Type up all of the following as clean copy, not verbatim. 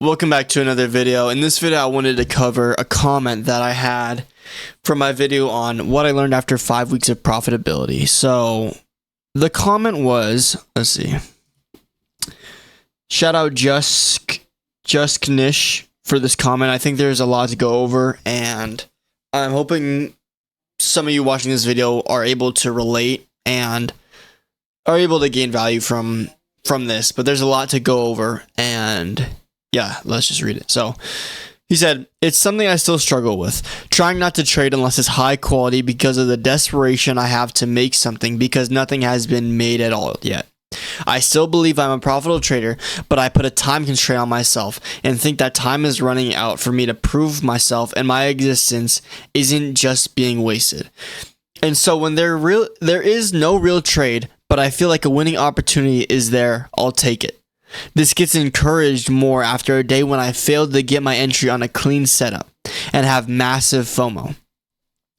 Welcome back to another video. In this video, I wanted to cover a comment that I had from my video on what I learned after 5 weeks of profitability. So the comment was, let's see. Shout out Jusknish for this comment. I think there's a lot to go over, and I'm hoping some of you watching this video are able to relate and are able to gain value from this. But there's a lot to go over, and yeah, let's just read it. So he said, it's something I still struggle with, trying not to trade unless it's high quality because of the desperation I have to make something because nothing has been made at all yet. I still believe I'm a profitable trader, but I put a time constraint on myself and think that time is running out for me to prove myself and my existence isn't just being wasted. And so when there is no real trade, but I feel like a winning opportunity is there, I'll take it. This gets encouraged more after a day when I failed to get my entry on a clean setup and have massive FOMO.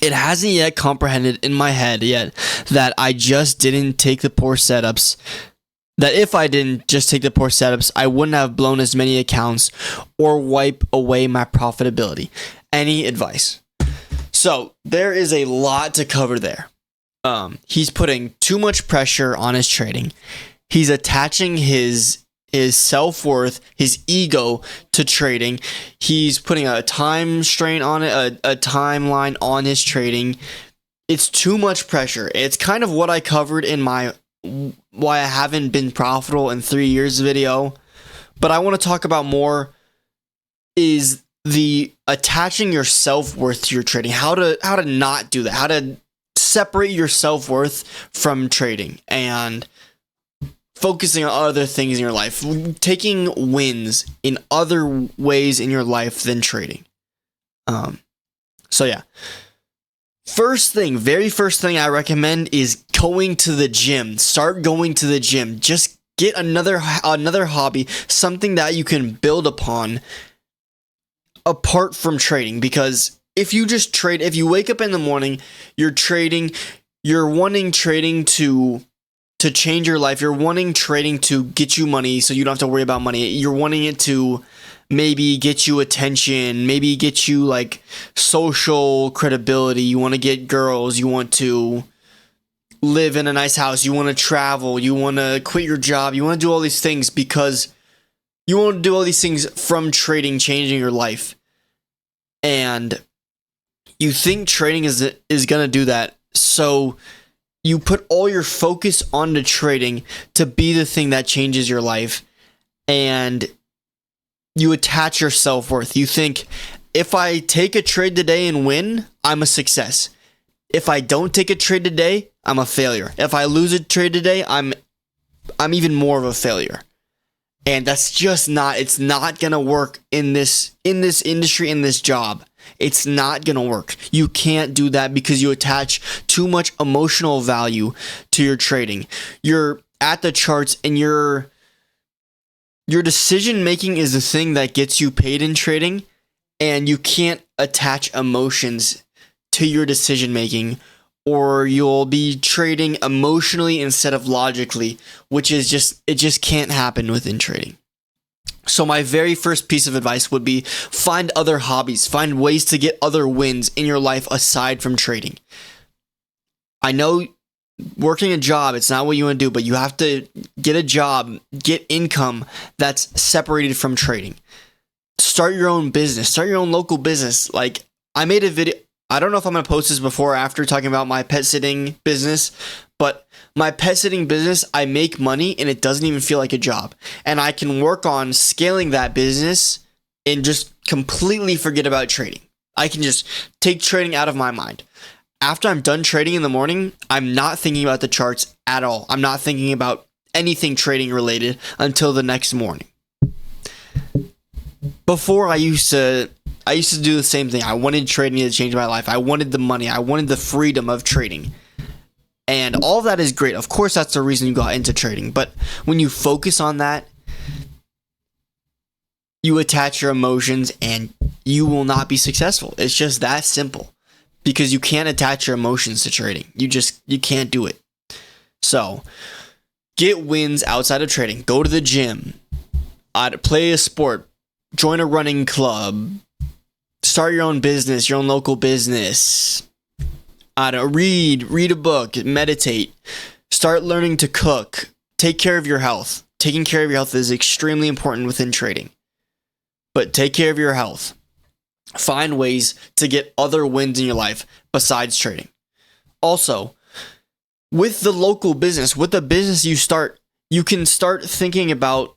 It hasn't yet comprehended in my head yet that I just didn't take the poor setups. That if I didn't just take the poor setups, I wouldn't have blown as many accounts or wipe away my profitability. Any advice? So there is a lot to cover there. He's putting too much pressure on his trading. He's attaching his self-worth, his ego to trading. He's putting a time strain on it, a timeline on his trading. It's too much pressure. It's kind of what I covered in my why I haven't been profitable in 3 years video. But I want to talk about more is the attaching your self-worth to your trading. How to not do that. How to separate your self-worth from trading and focusing on other things in your life, taking wins in other ways in your life than trading. So yeah. Very first thing I recommend is going to the gym. Start going to the gym. Just get another hobby, something that you can build upon apart from trading. Because if you just trade, if you wake up in the morning, you're trading, you're wanting trading to change your life. You're wanting trading to get you money so you don't have to worry about money. You're wanting it to maybe get you attention, maybe get you like social credibility. You want to get girls. You want to live in a nice house. You want to travel. You want to quit your job. You want to do all these things because you want to do all these things from trading, changing your life. And you think trading is going to do that. So you put all your focus onto trading to be the thing that changes your life, and you attach your self-worth. You think, if I take a trade today and win, I'm a success. If I don't take a trade today, I'm a failure. If I lose a trade today, I'm even more of a failure. And that's just not, it's not going to work in this industry, in this job. It's not going to work. You can't do that because you attach too much emotional value to your trading. You're at the charts, and your decision making is the thing that gets you paid in trading, and you can't attach emotions to your decision making, or you'll be trading emotionally instead of logically, which is it just can't happen within trading. So my very first piece of advice would be find other hobbies, find ways to get other wins in your life aside from trading. I know working a job, it's not what you want to do, but you have to get a job, get income that's separated from trading. Start your own business, start your own local business. Like, I made a video, I don't know if I'm going to post this before or after talking about my pet sitting business, but my pet sitting business, I make money and it doesn't even feel like a job. And I can work on scaling that business and just completely forget about trading. I can just take trading out of my mind. After I'm done trading in the morning, I'm not thinking about the charts at all. I'm not thinking about anything trading related until the next morning. Before, I used to do the same thing. I wanted trading to change my life. I wanted the money. I wanted the freedom of trading. And all of that is great. Of course, that's the reason you got into trading. But when you focus on that, you attach your emotions and you will not be successful. It's just that simple. Because you can't attach your emotions to trading. You can't do it. So, get wins outside of trading. Go to the gym. Play a sport. join a running club, start your own business, your own local business. I don't know, read a book, meditate, start learning to cook, take care of your health. Taking care of your health is extremely important within trading. But take care of your health. Find ways to get other wins in your life besides trading. Also, with the local business, with the business you start, you can start thinking about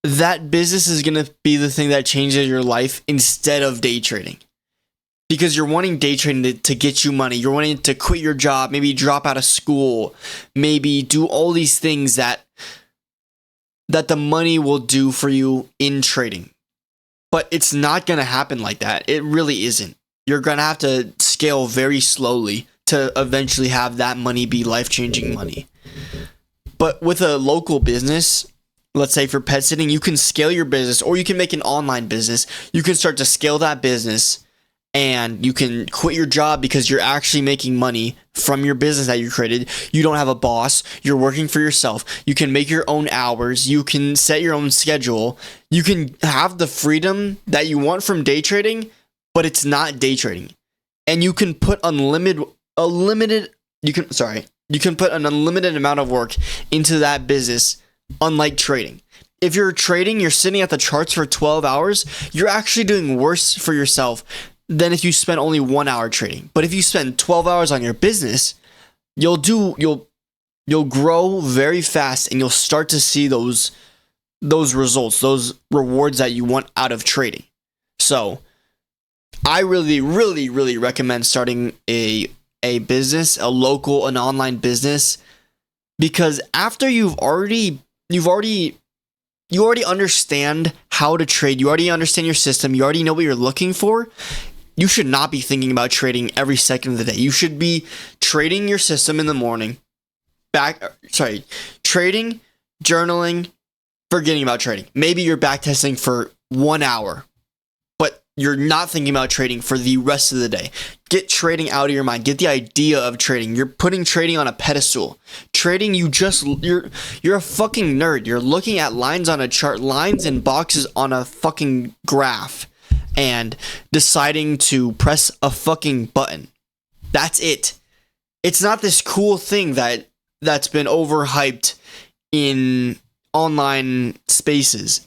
that business is going to be the thing that changes your life instead of day trading. Because you're wanting day trading to get you money. You're wanting to quit your job, maybe drop out of school, maybe do all these things that the money will do for you in trading. But it's not going to happen like that. It really isn't. You're going to have to scale very slowly to eventually have that money be life-changing money. But with a local business, let's say for pet sitting, you can scale your business, or you can make an online business. You can start to scale that business, and you can quit your job because you're actually making money from your business that you created. You don't have a boss. You're working for yourself. You can make your own hours. You can set your own schedule. You can have the freedom that you want from day trading, but it's not day trading. And you can put you can put an unlimited amount of work into that business, unlike trading. If you're trading, you're sitting at the charts for 12 hours, you're actually doing worse for yourself than if you spend only 1 hour trading. But if you spend 12 hours on your business, you'll grow very fast, and you'll start to see those results, those rewards that you want out of trading. So I really, really, really recommend starting a business, an online business, because after you already understand how to trade, you already understand your system, you already know what you're looking for. You should not be thinking about trading every second of the day. You should be trading your system in the morning, trading, journaling, forgetting about trading. Maybe you're back testing for 1 hour, but you're not thinking about trading for the rest of the day. Get trading out of your mind. Get the idea of trading. You're putting trading on a pedestal. Trading, you're a fucking nerd. You're looking at lines on a chart, lines and boxes on a fucking graph, and deciding to press a fucking button. That's it. It's not this cool thing that's been overhyped in online spaces.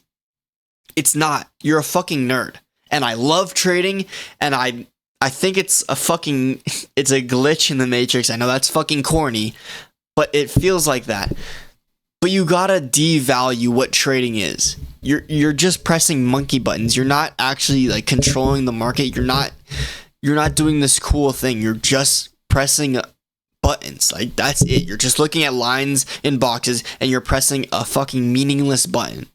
It's not. You're a fucking nerd. And I love trading, and I think it's a glitch in the matrix. I know that's fucking corny, but it feels like that. But you gotta devalue what trading is. You're just pressing monkey buttons. You're not actually like controlling the market. You're not doing this cool thing. You're just pressing buttons. Like, that's it. You're just looking at lines in boxes, and you're pressing a fucking meaningless button.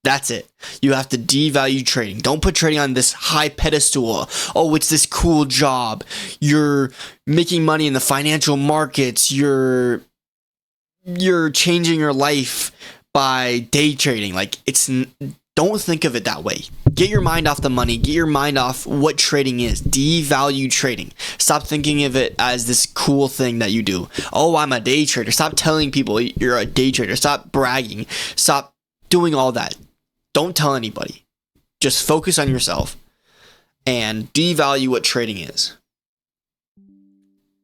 That's it. You have to devalue trading. Don't put trading on this high pedestal. Oh, it's this cool job. You're making money in the financial markets. You're changing your life by day trading. Like, don't think of it that way. Get your mind off the money. Get your mind off what trading is. Devalue trading. Stop thinking of it as this cool thing that you do. Oh, I'm a day trader. Stop telling people you're a day trader. Stop bragging. Stop doing all that. Don't tell anybody. Just focus on yourself and devalue what trading is.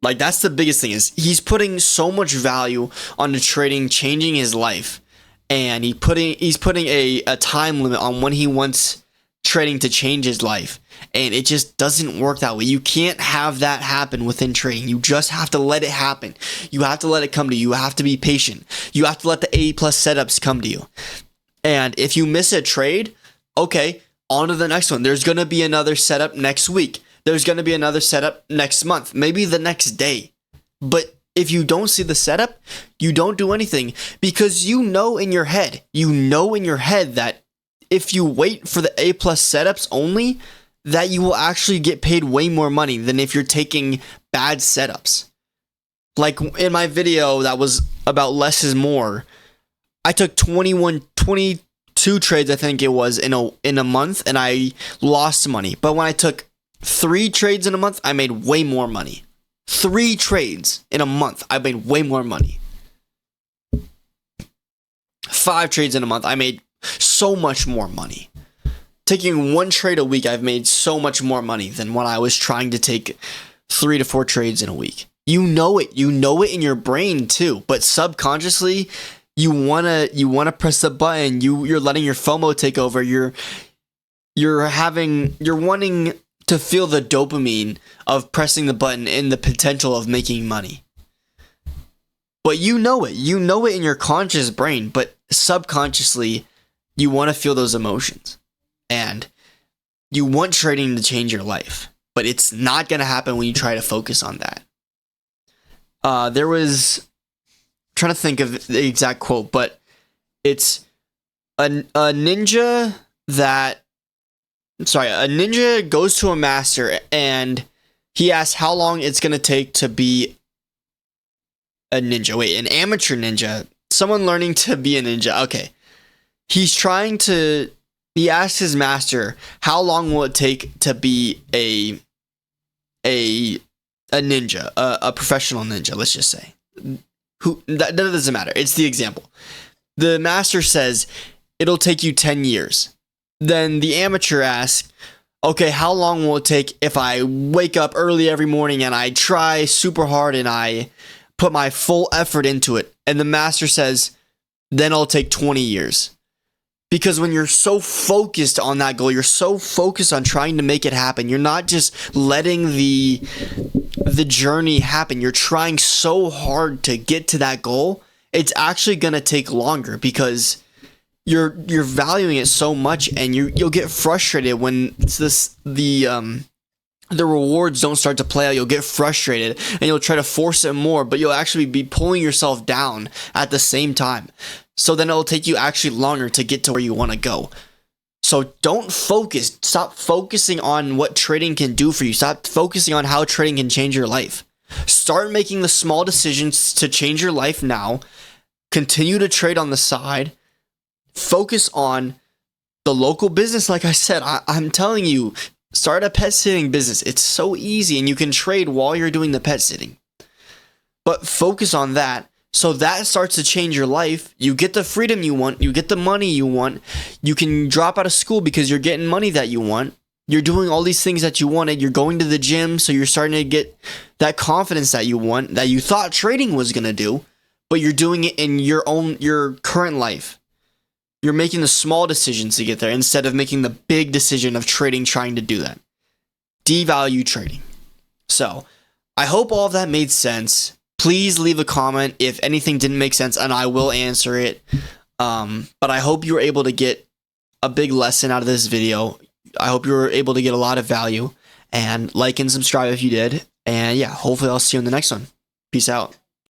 Like, that's the biggest thing, is he's putting so much value on the trading changing his life, and he's putting a time limit on when he wants trading to change his life, and it just doesn't work that way. You can't have that happen within trading. You just have to let it happen. You have to let it come to you. You have to be patient. You have to let the A+ setups come to you. And if you miss a trade, okay, on to the next one. There's going to be another setup next week. There's going to be another setup next month, maybe the next day. But if you don't see the setup, you don't do anything, because you know in your head that if you wait for the A+ setups only, that you will actually get paid way more money than if you're taking bad setups. Like in my video that was about less is more, I took 22 trades, I think it was, in a month, and I lost money. But when I took 3 trades in a month, I made way more money. 3 trades in a month, I made way more money. 5 trades in a month, I made so much more money. taking one trade a week, I've made so much more money than when I was trying to take 3 to 4 trades in a week. You know it in your brain too, but subconsciously you wanna press the button. You're letting your FOMO take over. You're wanting to feel the dopamine of pressing the button and the potential of making money. But you know it in your conscious brain, but subconsciously you want to feel those emotions. And you want trading to change your life, but it's not going to happen when you try to focus on that. I'm trying to think of the exact quote, but it's a ninja goes to a master and he asks how long it's going to take to be a ninja. Wait, an amateur ninja. Someone learning to be a ninja. Okay. He asks his master, how long will it take to be a ninja, a professional ninja, let's just say. That doesn't matter. It's the example. The master says, it'll take you 10 years. Then the amateur asks, okay, how long will it take if I wake up early every morning and I try super hard and I put my full effort into it? And the master says, then it'll take 20 years. Because when you're so focused on that goal, you're so focused on trying to make it happen. You're not just letting the journey happen. You're trying so hard to get to that goal. It's actually going to take longer because you're valuing it so much, and you'll get frustrated when the rewards don't start to play out. You'll get frustrated and you'll try to force it more, but you'll actually be pulling yourself down at the same time. So then it'll take you actually longer to get to where you want to go. So stop focusing on what trading can do for you. Stop focusing on how trading can change your life. Start making the small decisions to change your life now. Continue to trade on the side. Focus on the local business. Like I said, I'm telling you, start a pet sitting business. It's so easy, and you can trade while you're doing the pet sitting. But focus on that. So that starts to change your life. You get the freedom you want. You get the money you want. You can drop out of school because you're getting money that you want. You're doing all these things that you wanted. You're going to the gym, so you're starting to get that confidence that you want, that you thought trading was going to do, but you're doing it in your current life. You're making the small decisions to get there instead of making the big decision of trading, trying to do that. Devalue trading. So, I hope all of that made sense. Please leave a comment if anything didn't make sense, and I will answer it. But I hope you were able to get a big lesson out of this video. I hope you were able to get a lot of value. And like and subscribe if you did. And yeah, hopefully I'll see you in the next one. Peace out.